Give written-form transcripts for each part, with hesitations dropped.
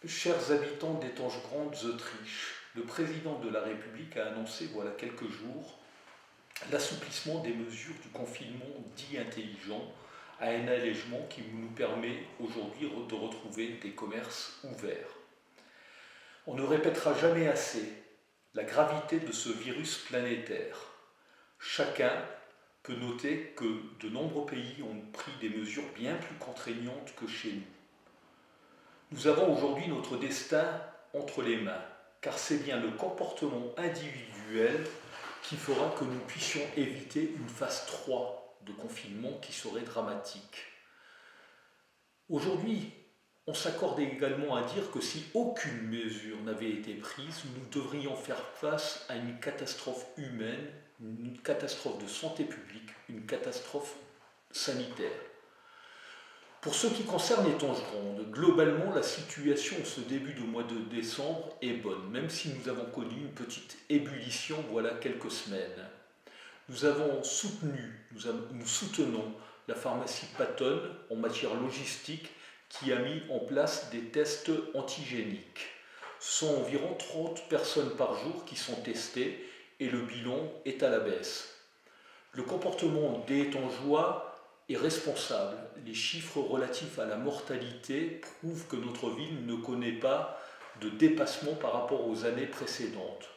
Chers habitants d'Étanges Grandes, Autriche, le président de la République a annoncé voilà quelques jours l'assouplissement des mesures du confinement dit intelligent à un allègement qui nous permet aujourd'hui de retrouver des commerces ouverts. On ne répétera jamais assez la gravité de ce virus planétaire. Chacun peut noter que de nombreux pays ont pris des mesures bien plus contraignantes que chez nous. Nous avons aujourd'hui notre destin entre les mains, car c'est bien le comportement individuel qui fera que nous puissions éviter une phase 3 de confinement qui serait dramatique. Aujourd'hui, on s'accorde également à dire que si aucune mesure n'avait été prise, nous devrions faire face à une catastrophe humaine, une catastrophe de santé publique, une catastrophe sanitaire. Pour ce qui concerne Étanges Grandes, globalement, la situation en ce début de mois de décembre est bonne, même si nous avons connu une petite ébullition voilà quelques semaines. Nous soutenons la pharmacie Patton en matière logistique qui a mis en place des tests antigéniques. Ce sont environ 30 personnes par jour qui sont testées et le bilan est à la baisse. Le comportement des Étangeois est responsable. Les chiffres relatifs à la mortalité prouvent que notre ville ne connaît pas de dépassement par rapport aux années précédentes.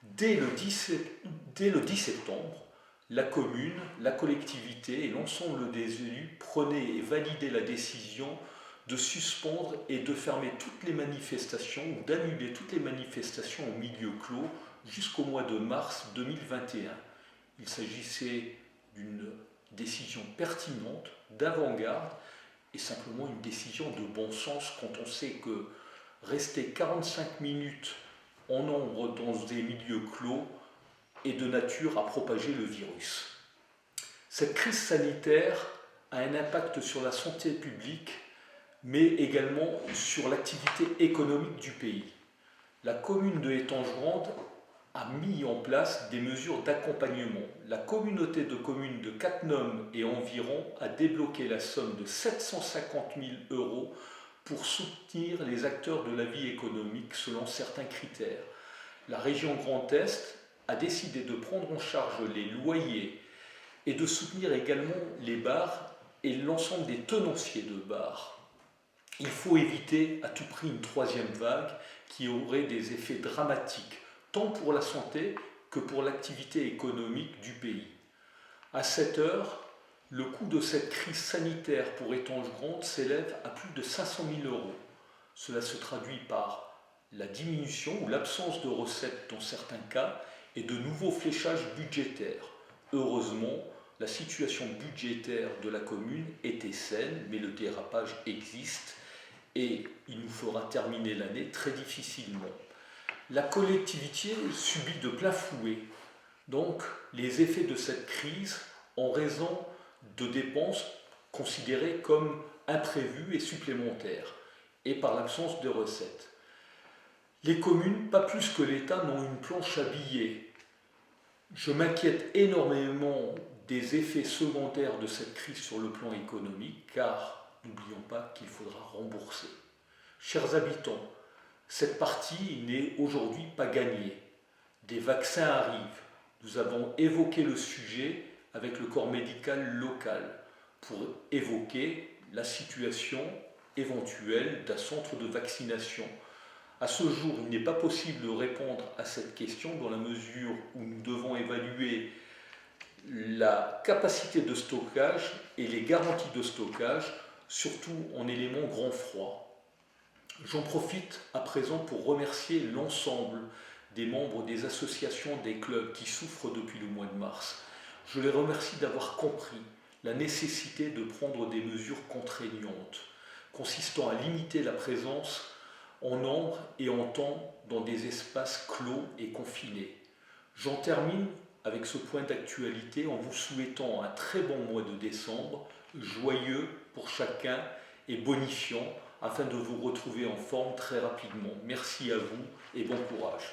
Dès le 10 septembre, la commune, la collectivité et l'ensemble des élus prenaient et validaient la décision de suspendre et de fermer toutes les manifestations ou d'annuler toutes les manifestations au milieu clos jusqu'au mois de mars 2021. Il s'agissait d'une décision pertinente, d'avant-garde et simplement une décision de bon sens quand on sait que rester 45 minutes en nombre dans des milieux clos est de nature à propager le virus. Cette crise sanitaire a un impact sur la santé publique, mais également sur l'activité économique du pays. La commune de Étanges Grandes a mis en place des mesures d'accompagnement. La communauté de communes de Cattenom et environ a débloqué la somme de 750 000 € pour soutenir les acteurs de la vie économique selon certains critères. La région Grand Est a décidé de prendre en charge les loyers et de soutenir également les bars et l'ensemble des tenanciers de bars. Il faut éviter à tout prix une troisième vague qui aurait des effets dramatiques tant pour la santé que pour l'activité économique du pays. À cette heure, le coût de cette crise sanitaire pour Étanges Grandes s'élève à plus de 500 000 €. Cela se traduit par la diminution ou l'absence de recettes dans certains cas et de nouveaux fléchages budgétaires. Heureusement, la situation budgétaire de la commune était saine, mais le dérapage existe et il nous fera terminer l'année très difficilement. La collectivité subit de plein fouet donc les effets de cette crise en raison de dépenses considérées comme imprévues et supplémentaires et par l'absence de recettes. Les communes, pas plus que l'État, n'ont une planche à billets. Je m'inquiète énormément des effets secondaires de cette crise sur le plan économique car n'oublions pas qu'il faudra rembourser. Chers habitants, cette partie n'est aujourd'hui pas gagnée. Des vaccins arrivent. Nous avons évoqué le sujet avec le corps médical local pour évoquer la situation éventuelle d'un centre de vaccination. À ce jour, il n'est pas possible de répondre à cette question dans la mesure où nous devons évaluer la capacité de stockage et les garanties de stockage, surtout en éléments grand froid. J'en profite à présent pour remercier l'ensemble des membres des associations, des clubs qui souffrent depuis le mois de mars. Je les remercie d'avoir compris la nécessité de prendre des mesures contraignantes, consistant à limiter la présence en nombre et en temps dans des espaces clos et confinés. J'en termine avec ce point d'actualité en vous souhaitant un très bon mois de décembre, joyeux pour chacun et bonifiant, afin de vous retrouver en forme très rapidement. Merci à vous et bon courage.